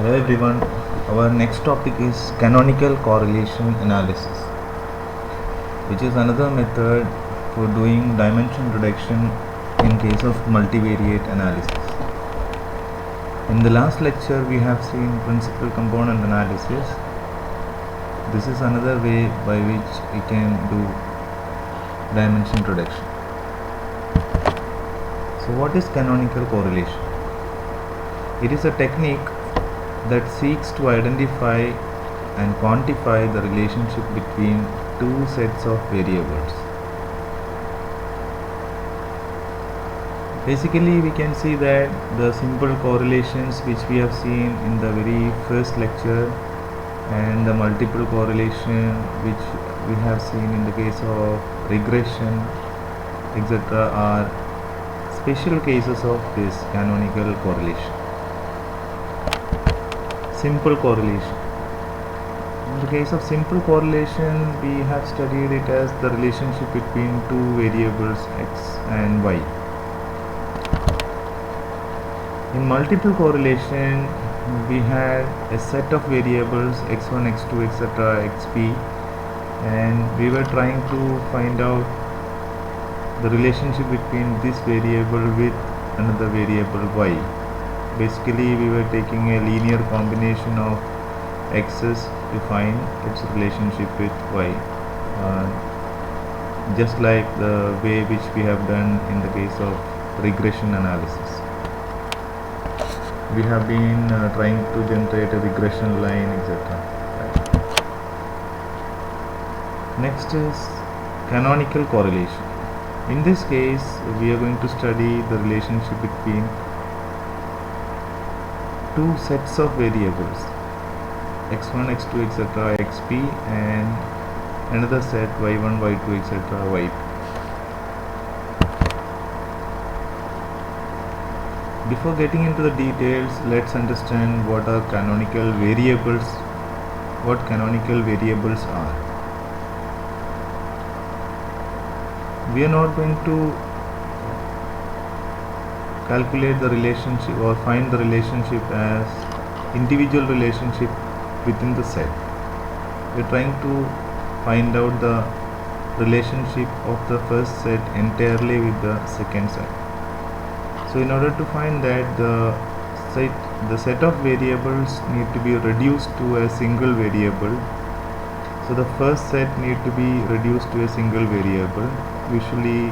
Hello everyone, our next topic is canonical correlation analysis, which is another method for doing dimension reduction in case of multivariate analysis. In the last lecture we have seen principal component analysis. This is another way by which we can do dimension reduction. So what is canonical correlation? It is a technique that seeks to identify and quantify the relationship between two sets of variables. Basically, we can see that the simple correlations which we have seen in the very first lecture and the multiple correlation which we have seen in the case of regression, etc., are special cases of this canonical correlation. Simple correlation. In the case of simple correlation, we have studied it as the relationship between two variables x and y. In multiple correlation, we had a set of variables x1, x2, etc., xp, and we were trying to find out the relationship between this variable with another variable y. Basically, we were taking a linear combination of x's to find its relationship with y, just like the way which we have done in the case of regression analysis. We have been trying to generate a regression line, etc. Next is canonical correlation. In this case, we are going to study the relationship between two sets of variables x1, x2, etc., xp, and another set y1, y2, etc., yp. Before getting into the details, let's understand what are canonical variables, what canonical variables are. We are not going to calculate the relationship or find the relationship as individual relationship within the set. We are trying to find out the relationship of the first set entirely with the second set. So in order to find that, the set of variables need to be reduced to a single variable. So the first set need to be reduced to a single variable. Usually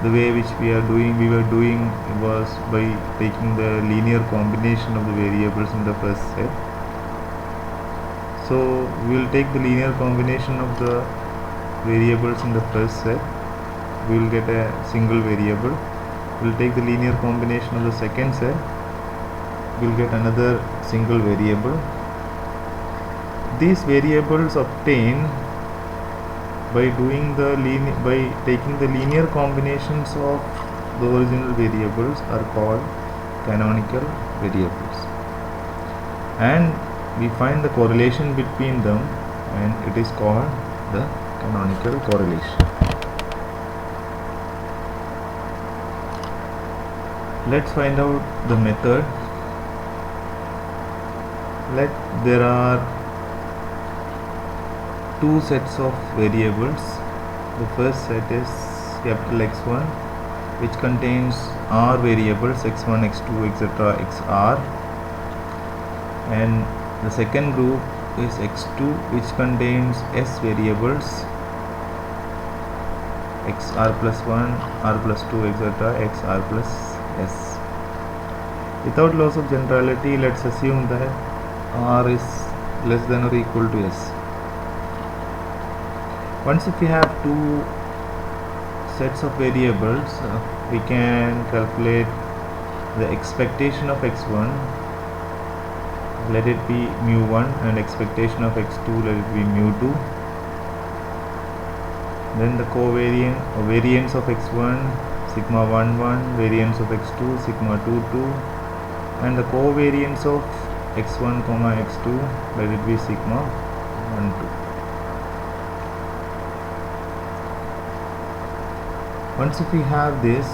the way which we were doing was by taking the linear combination of the variables in the first set. So we will take the linear combination of the variables in the first set. We will get a single variable. We will take the linear combination of the second set. We will get another single variable. These variables obtained by taking the linear combinations of the original variables are called canonical variables, and we find the correlation between them, and it is called the canonical correlation. Let's find out the method. There are two sets of variables. The first set is capital X1, which contains R variables x1, x2, etc., xr, and the second group is x2, which contains S variables xr plus 1, r plus 2, etc., xr plus s. Without loss of generality, let's assume that r is less than or equal to s. Once if we have two sets of variables, we can calculate the expectation of x1, let it be mu1, and expectation of x2, let it be mu2. Then the covariance or variance of x1, sigma 1 1, variance of x2, sigma 2 2, and the covariance of x1 comma x2, let it be sigma 1 2. Once if we have this,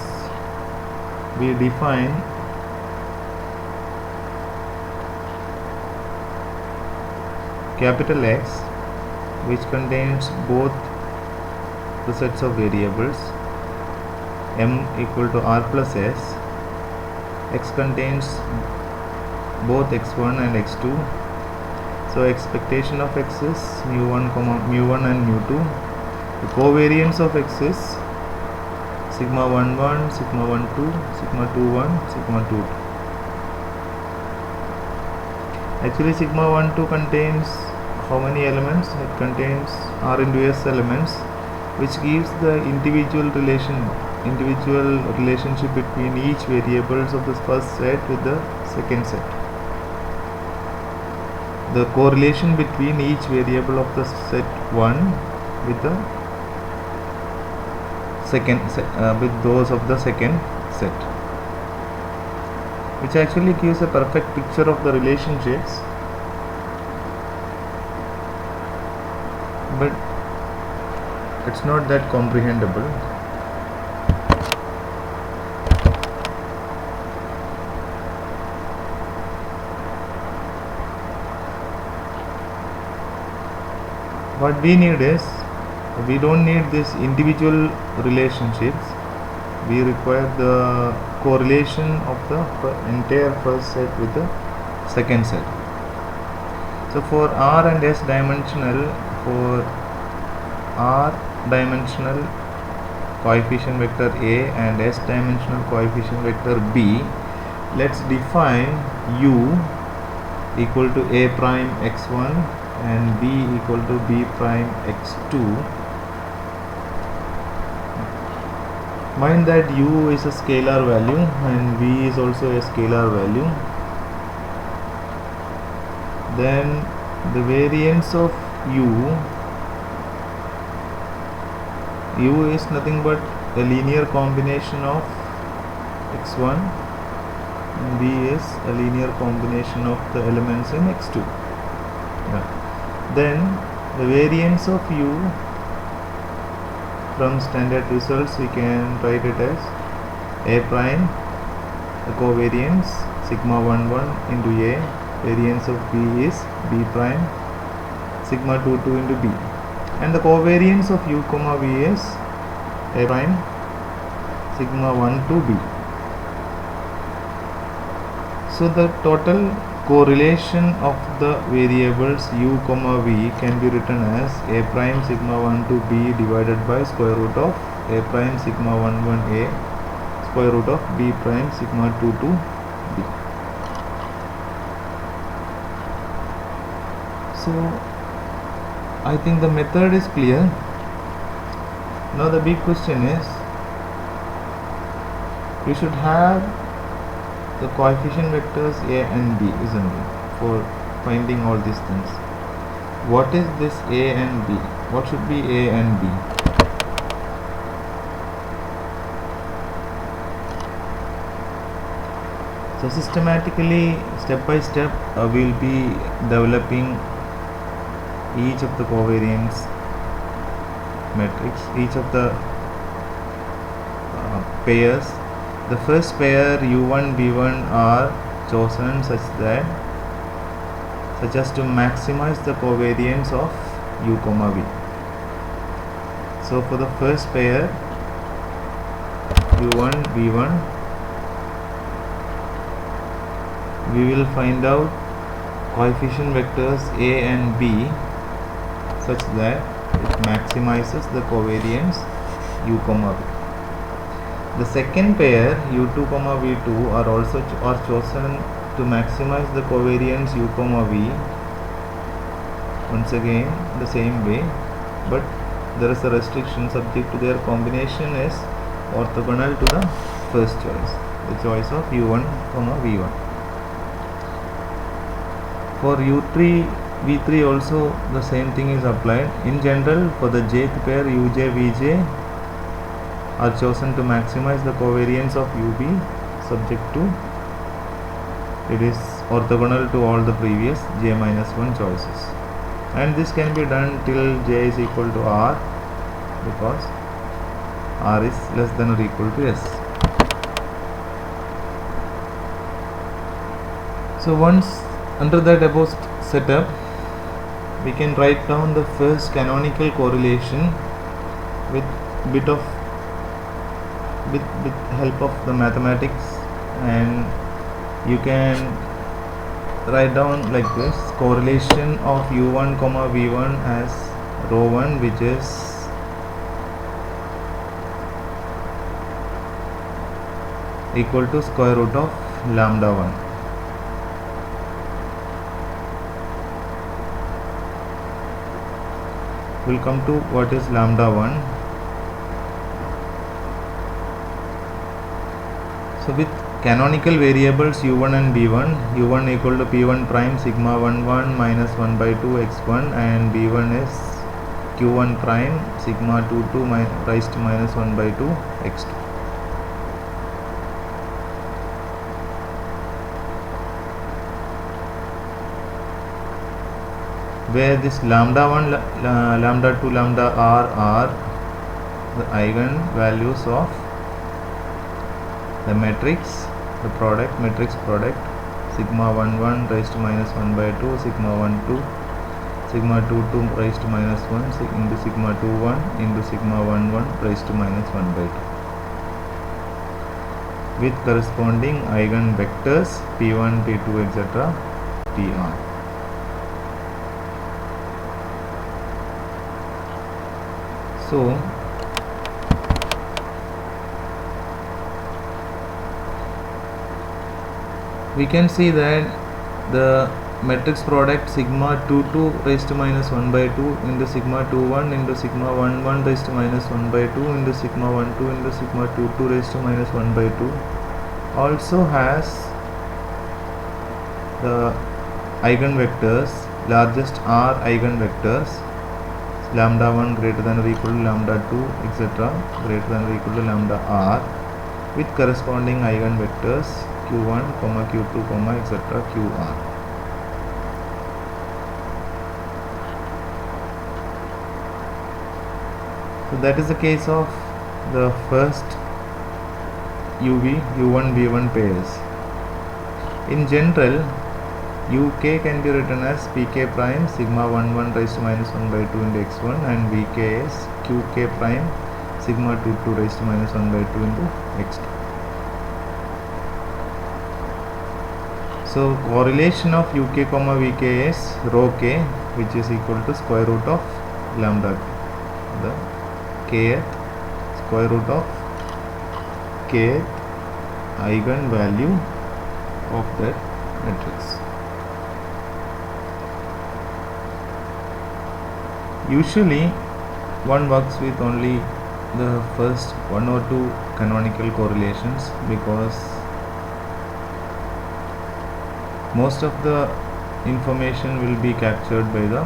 we define capital X, which contains both the sets of variables m equal to r plus s. X contains both x1 and x2. So expectation of x is mu1, mu1 and mu2. The covariance of x is sigma 11, sigma 12, sigma 21, sigma 22. Actually sigma 12 contains how many elements? It contains r into s elements, which gives the individual relationship between each variables of the first set with the second set. The correlation between each variable of the set 1 with the second set, with those of the second set, which actually gives a perfect picture of the relationships, but it's not that comprehensible. What we need is, we don't need these individual relationships, we require the correlation of the entire first set with the second set. So for R and S dimensional, for R dimensional coefficient vector A and S dimensional coefficient vector B, let's define U equal to A prime x1 and B equal to B prime x2. Mind that U is a scalar value and V is also a scalar value. Then the variance of U is nothing but a linear combination of x1 and B is a linear combination of the elements in x2. Yeah. Then the variance of U, from standard results we can write it as A prime, the covariance sigma 11 into A, variance of B is B prime, sigma 22 into B, and the covariance of U comma V is A prime, sigma 1 to B. So the total correlation of the variables U comma V can be written as A prime sigma 1 to B divided by square root of A prime sigma 1 1 A square root of B prime sigma 2 to B. So I think the method is clear. Now the big question is, we should have the coefficient vectors A and B, isn't it, for finding all these things. What is this A and B? What should be A and B? So systematically, step by step, we will be developing each of the covariance matrix, each of the pairs. The first pair U1, B1 are chosen such as to maximize the covariance of U comma V. So for the first pair U1, B1, we will find out coefficient vectors A and B such that it maximizes the covariance U comma V. The second pair U2 comma V2 are also chosen to maximize the covariance U comma V, once again the same way, but there is a restriction subject to their combination is orthogonal to the first choice, the choice of U1 comma V1. For U3 V3 also the same thing is applied. In general, for the jth pair Uj Vj are chosen to maximize the covariance of UB subject to it is orthogonal to all the previous j minus 1 choices, and this can be done till j is equal to r, because r is less than or equal to s. So once under that above setup, we can write down the first canonical correlation with with help of the mathematics, and you can write down like this: correlation of u1 comma v1 as rho 1, which is equal to square root of lambda 1. We'll come to what is lambda 1. So with canonical variables u1 and b1, u1 equal to p1 prime sigma 1 1 minus 1 by 2 x1, and b1 is q1 prime sigma 2 2 raised to minus 1 by 2 x2. Where this lambda 1, lambda 2, lambda r are the eigen values of the matrix, the product, matrix product, sigma 1 1 raised to minus 1 by 2, sigma 1 2, sigma 2 2 raised to minus 1 into sigma 2 1 into sigma 1 1 raised to minus 1 by 2, with corresponding eigen vectors p1, p2, etc., pr. So we can see that the matrix product sigma 2 2 raised to minus 1 by 2 into sigma 2 1 into sigma 1 1 raised to minus 1 by 2 into sigma 1 2 into sigma 2 2 raised to minus 1 by 2 also has the eigenvectors, largest r eigenvectors, lambda 1 greater than or equal to lambda 2, etc., greater than or equal to lambda r, with corresponding eigenvectors q1, q2, etc., qr. So that is the case of the first u1, v1 pairs. In general, uk can be written as pk prime sigma 1 1 raised to minus 1 by 2 into x1, and vk is qk prime sigma 2 2 raised to minus 1 by 2 into x2. So correlation of uk comma vk is rho k, which is equal to square root of lambda, the kth square root of kth eigen value of that matrix. Usually one works with only the first one or two canonical correlations, because most of the information will be captured by the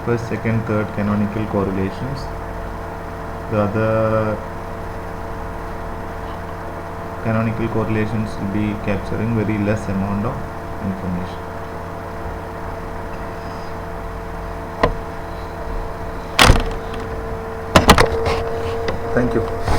first, second, third canonical correlations. The other canonical correlations will be capturing very less amount of information. Thank you.